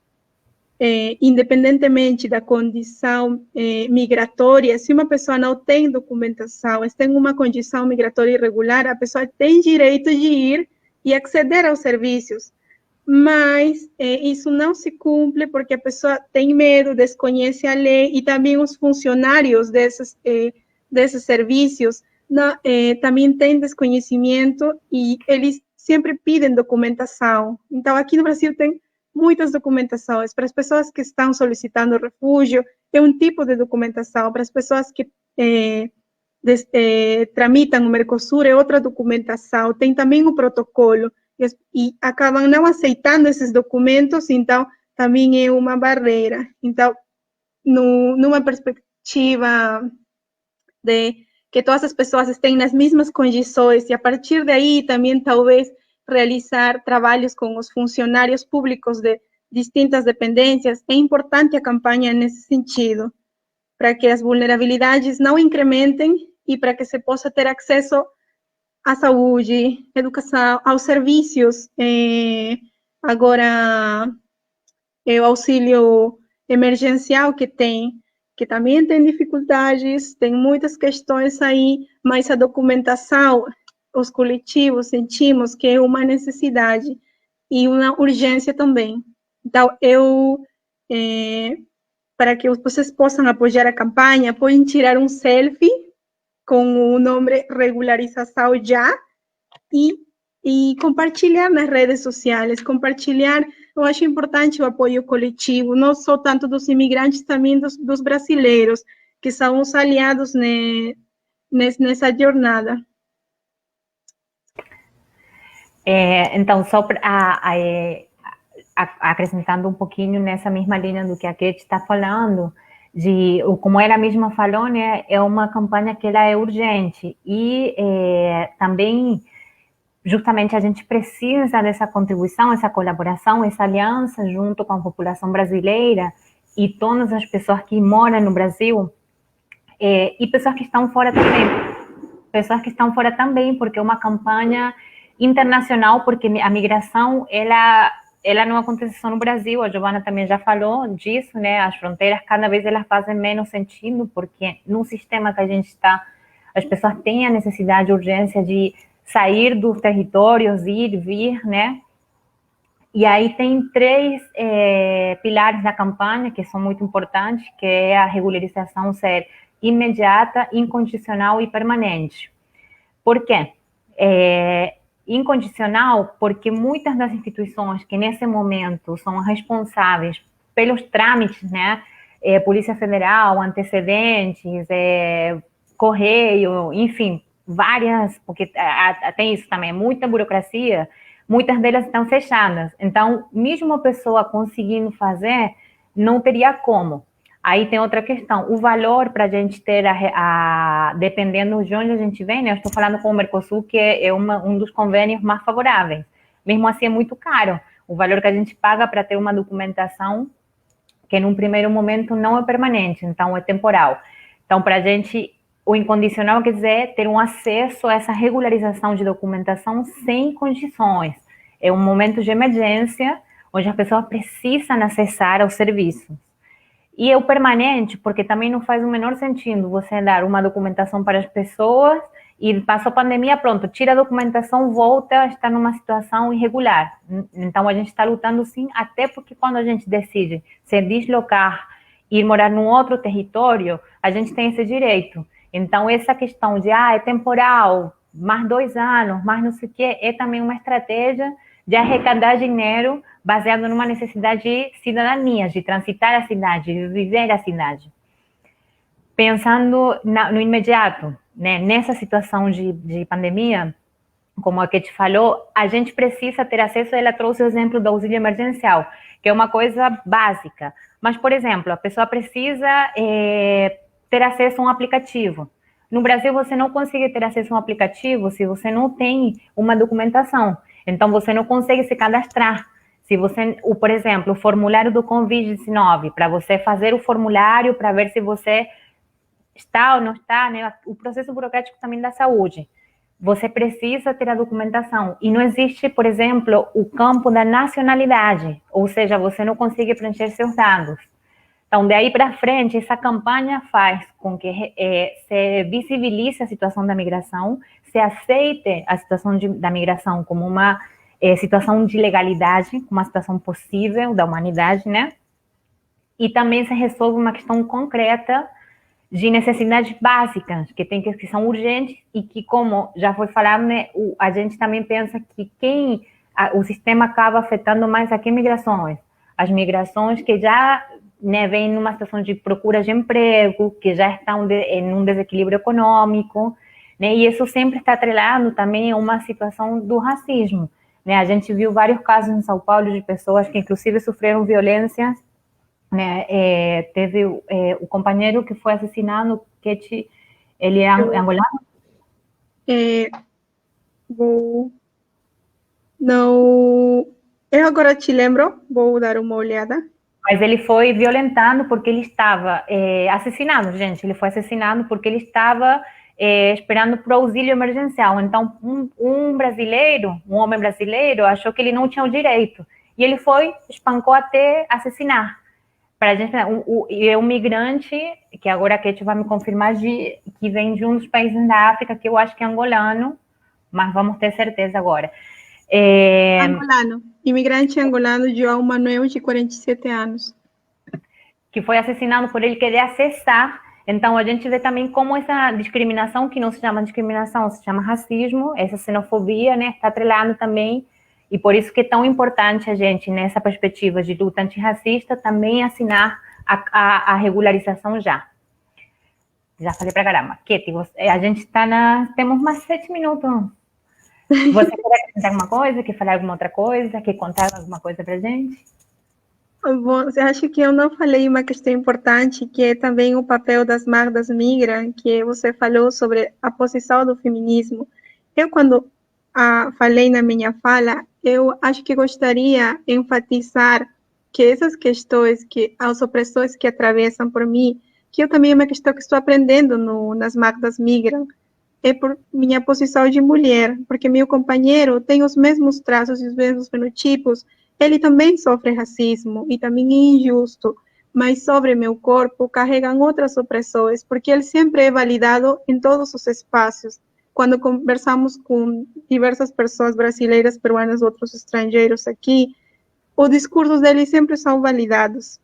[SPEAKER 4] independentemente da condição migratória. Se uma pessoa não tem documentação, está em uma condição migratória irregular, a pessoa tem direito de ir e acceder aos serviços. Mas isso não se cumpre porque a pessoa tem medo, desconhece a lei, e também os funcionários desses serviços também têm desconhecimento e eles sempre pedem documentação. Então, aqui no Brasil tem muitas documentações. Para as pessoas que estão solicitando refúgio, é um tipo de documentação. Para as pessoas que tramitam o Mercosul, é outra documentação. Tem também o protocolo. E acabam não aceitando esses documentos, então também é uma barreira. Então, numa perspectiva de que todas as pessoas estejam nas mesmas condições, e a partir daí também talvez realizar trabalhos com os funcionários públicos de distintas dependências, é importante a campanha nesse sentido, para que as vulnerabilidades não incrementem e para que se possa ter acesso à saúde, educação, aos serviços, agora o auxílio emergencial que também tem dificuldades, tem muitas questões aí, mas a documentação, os coletivos sentimos que é uma necessidade e uma urgência também. Então, para que vocês possam apoiar a campanha, podem tirar um selfie com o nome Regularização Já e compartilhar nas redes sociais, compartilhar. Eu acho importante o apoio coletivo, não só tanto dos imigrantes, também dos brasileiros, que são os aliados nessa jornada.
[SPEAKER 3] Então, só acrescentando um pouquinho nessa mesma linha do que a Kate está falando, como ela mesma falou, né, é uma campanha que ela é urgente e também, justamente, a gente precisa dessa contribuição, essa colaboração, essa aliança junto com a população brasileira e todas as pessoas que moram no Brasil e pessoas que estão fora também, porque é uma campanha internacional, porque a migração, ela não acontece só no Brasil, a Giovana também já falou disso, né? As fronteiras cada vez elas fazem menos sentido, porque no sistema que a gente está, as pessoas têm a necessidade, a urgência de sair dos territórios, ir, vir, né? E aí tem 3 pilares da campanha que são muito importantes, que é a regularização ser imediata, incondicional e permanente. Por quê? Incondicional, porque muitas das instituições que nesse momento são responsáveis pelos trâmites, né, Polícia Federal, antecedentes, correio, enfim, várias, porque tem isso também, muita burocracia, muitas delas estão fechadas. Então, mesmo a pessoa conseguindo fazer, não teria como. Aí tem outra questão, o valor para a gente ter, dependendo de onde a gente vem, né? Eu estou falando com o Mercosul, que é um dos convênios mais favoráveis. Mesmo assim, é muito caro. O valor que a gente paga para ter uma documentação que, num primeiro momento, não é permanente, então é temporal. Então, para a gente, o incondicional quer dizer ter um acesso a essa regularização de documentação sem condições. É um momento de emergência, onde a pessoa precisa acessar aos serviços. E é o permanente, porque também não faz o menor sentido você dar uma documentação para as pessoas e passou a pandemia, pronto, tira a documentação, volta, está numa situação irregular. Então, a gente está lutando sim, até porque quando a gente decide se deslocar e ir morar num outro território, a gente tem esse direito. Então, essa questão de, é temporal, mais 2 anos, mais não sei o quê, é também uma estratégia de arrecadar dinheiro baseado numa necessidade de cidadania, de transitar a cidade, de viver a cidade. Pensando no imediato, né, nessa situação de pandemia, como a Kate falou, a gente precisa ter acesso, ela trouxe o exemplo do auxílio emergencial, que é uma coisa básica. Mas, por exemplo, a pessoa precisa ter acesso a um aplicativo. No Brasil, você não consegue ter acesso a um aplicativo se você não tem uma documentação. Então, você não consegue se cadastrar. Se você, por exemplo, o formulário do Covid-19, para você fazer o formulário para ver se você está ou não está, né? O processo burocrático também da saúde. Você precisa ter a documentação. E não existe, por exemplo, o campo da nacionalidade, ou seja, você não consegue preencher seus dados. Então, daí para frente, essa campanha faz com que se visibilize a situação da migração, se aceite a situação da migração como uma situação de legalidade, como uma situação possível da humanidade, né? E também se resolve uma questão concreta de necessidades básicas, que são urgentes e que, como já foi falado, né, a gente também pensa que o sistema acaba afetando mais a que migrações? As migrações que já, né, vêm numa situação de procura de emprego, que já estão em um desequilíbrio econômico, né, e isso sempre está atrelado também a uma situação do racismo, né? A gente viu vários casos em São Paulo de pessoas que, inclusive, sofreram violência, né? Teve o companheiro que foi assassinado, que ele é angolano?
[SPEAKER 4] Não, eu agora te lembro, vou dar uma olhada.
[SPEAKER 3] Mas ele foi violentado porque ele estava assassinado, gente. Ele foi assassinado porque ele estava esperando por auxílio emergencial. Então, um brasileiro, um homem brasileiro, achou que ele não tinha o direito. E ele foi, espancou até assassinar. Para a gente, um migrante, que agora a Kate vai me confirmar, que vem de um dos países da África, que eu acho que é angolano, mas vamos ter certeza agora.
[SPEAKER 4] Angolano, imigrante angolano, João Manuel, de 47 anos.
[SPEAKER 3] Que foi assassinado por ele querer acessar. Então, a gente vê também como essa discriminação, que não se chama discriminação, se chama racismo, essa xenofobia, né, está atrelado também. E por isso que é tão importante a gente, nessa perspectiva de luta antirracista, também assinar a regularização já. Já falei pra caramba. Kate, a gente está temos mais 7 minutos. Você quer acrescentar alguma coisa? Quer falar alguma outra coisa? Quer contar alguma coisa pra gente?
[SPEAKER 4] Bom, eu acho que eu não falei uma questão importante, que é também o papel das magdas migram, que você falou sobre a posição do feminismo. Eu, quando falei na minha fala, eu acho que gostaria de enfatizar que essas questões, que as opressões que atravessam por mim, que eu também é uma questão que estou aprendendo nas magdas migram, é por minha posição de mulher, porque meu companheiro tem os mesmos traços e os mesmos fenotipos, ele também sofre racismo e também é injusto, mas sobre meu corpo carregam outras opressões, porque ele sempre é validado em todos os espaços. Quando conversamos com diversas pessoas brasileiras, peruanas, outros estrangeiros aqui, os discursos deles sempre são validados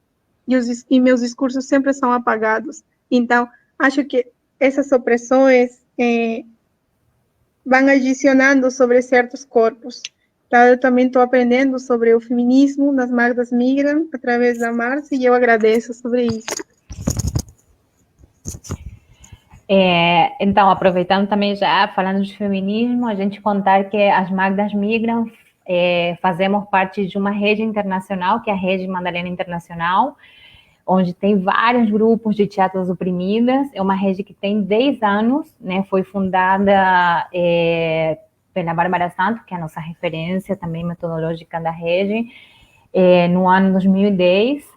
[SPEAKER 4] e meus discursos sempre são apagados. Então, acho que essas opressões vão adicionando sobre certos corpos. Então, eu também estou aprendendo sobre o feminismo nas magdas migram através da Márcia e eu agradeço sobre isso.
[SPEAKER 3] Então, aproveitando também já, falando de feminismo, a gente contar que as magdas migram fazemos parte de uma rede internacional, que é a Rede Madalena Internacional, onde tem vários grupos de teatros oprimidas. É uma rede que tem 10 anos, né? Foi fundada pela Bárbara Santos, que é a nossa referência também metodológica da rede, no ano 2010,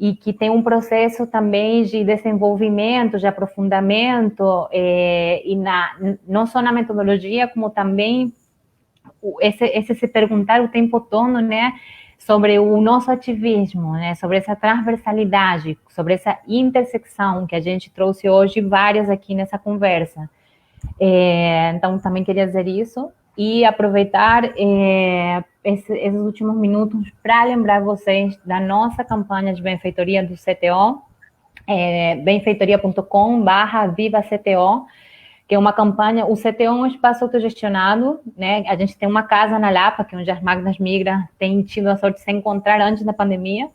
[SPEAKER 3] e que tem um processo também de desenvolvimento, de aprofundamento, e não só na metodologia, como também esse se perguntar o tempo todo, né, sobre o nosso ativismo, né, sobre essa transversalidade, sobre essa intersecção que a gente trouxe hoje várias aqui nessa conversa. Então, também queria dizer isso e aproveitar esses últimos minutos para lembrar vocês da nossa campanha de benfeitoria do CTO, benfeitoria.com/viva-CTO, que é uma campanha. O CTO é um espaço autogestionado, né? A gente tem uma casa na Lapa, que é onde as magdas migram têm tido a sorte de se encontrar antes da pandemia,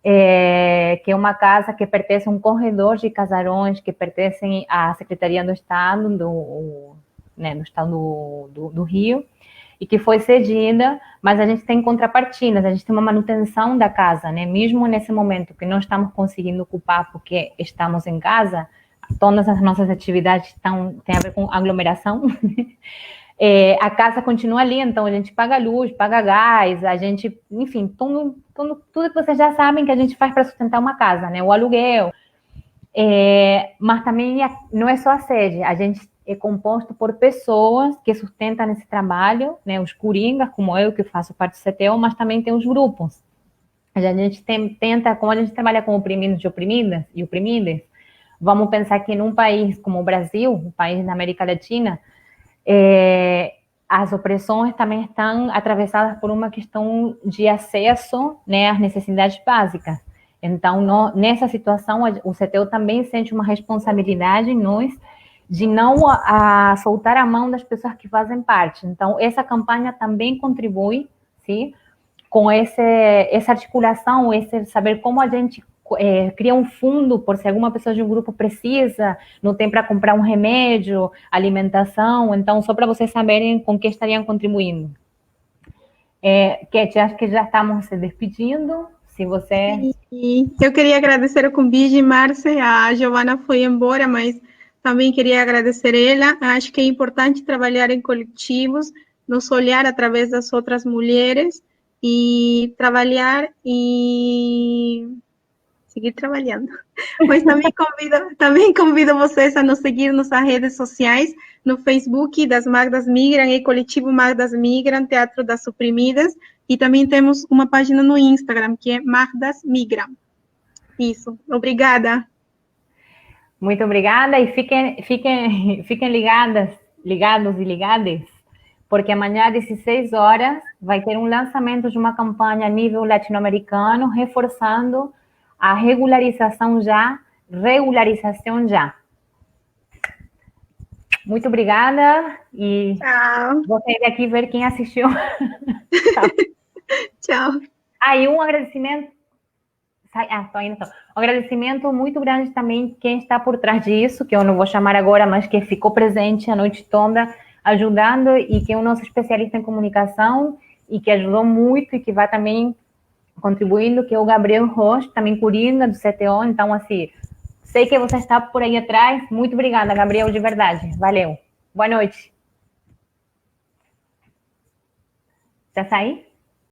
[SPEAKER 3] que é uma casa que pertence a um corredor de casarões que pertencem à Secretaria do Estado, do Estado do Rio, e que foi cedida, mas a gente tem contrapartidas, a gente tem uma manutenção da casa, né? Mesmo nesse momento que não estamos conseguindo ocupar porque estamos em casa, todas as nossas atividades têm a ver com aglomeração. A casa continua ali, então a gente paga luz, paga gás, a gente, enfim, tudo que vocês já sabem que a gente faz para sustentar uma casa, né? O aluguel. Mas também não é só a sede, a gente é composto por pessoas que sustentam esse trabalho, né? Os coringas, como eu, que faço parte do CTO, mas também tem os grupos. A gente tenta, como a gente trabalha com oprimidos e oprimidas e oprimidas, vamos pensar que num país como o Brasil, um país da América Latina, as opressões também estão atravessadas por uma questão de acesso, né, às necessidades básicas. Então, nessa situação, o CTU também sente uma responsabilidade em nós de não soltar a mão das pessoas que fazem parte. Então, essa campanha também contribui, sim, com essa articulação, esse saber como a gente cria um fundo por se alguma pessoa de um grupo precisa, não tem para comprar um remédio, alimentação. Então, só para vocês saberem com que estariam contribuindo. Kate, acho que já estamos se despedindo. Se você...
[SPEAKER 4] Sim, eu queria agradecer o convite, Márcia. A Giovana foi embora, mas também queria agradecer ela. Acho que é importante trabalhar em coletivos, nos olhar através das outras mulheres e trabalhar e seguir trabalhando. Mas também convido vocês a nos seguir nas redes sociais, no Facebook das Magdas Migram e Coletivo Magdas Migram, Teatro das Suprimidas, e também temos uma página no Instagram, que é Magdas Migram. Isso, obrigada.
[SPEAKER 3] Muito obrigada, e fiquem ligados e ligadas, porque amanhã, às 16 horas, vai ter um lançamento de uma campanha a nível latino-americano, reforçando a regularização já. Muito obrigada e
[SPEAKER 4] Tchau.
[SPEAKER 3] vou sair daqui ver quem assistiu.
[SPEAKER 4] Tchau.
[SPEAKER 3] E um agradecimento. Tô indo. Um agradecimento muito grande também quem está por trás disso, que eu não vou chamar agora, mas que ficou presente a noite toda ajudando e que é o nosso especialista em comunicação e que ajudou muito e que vai também contribuindo, que é o Gabriel Rocha, também coringa do CTO. Então, assim, sei que você está por aí atrás. Muito obrigada, Gabriel, de verdade. Valeu. Boa noite. Já saí?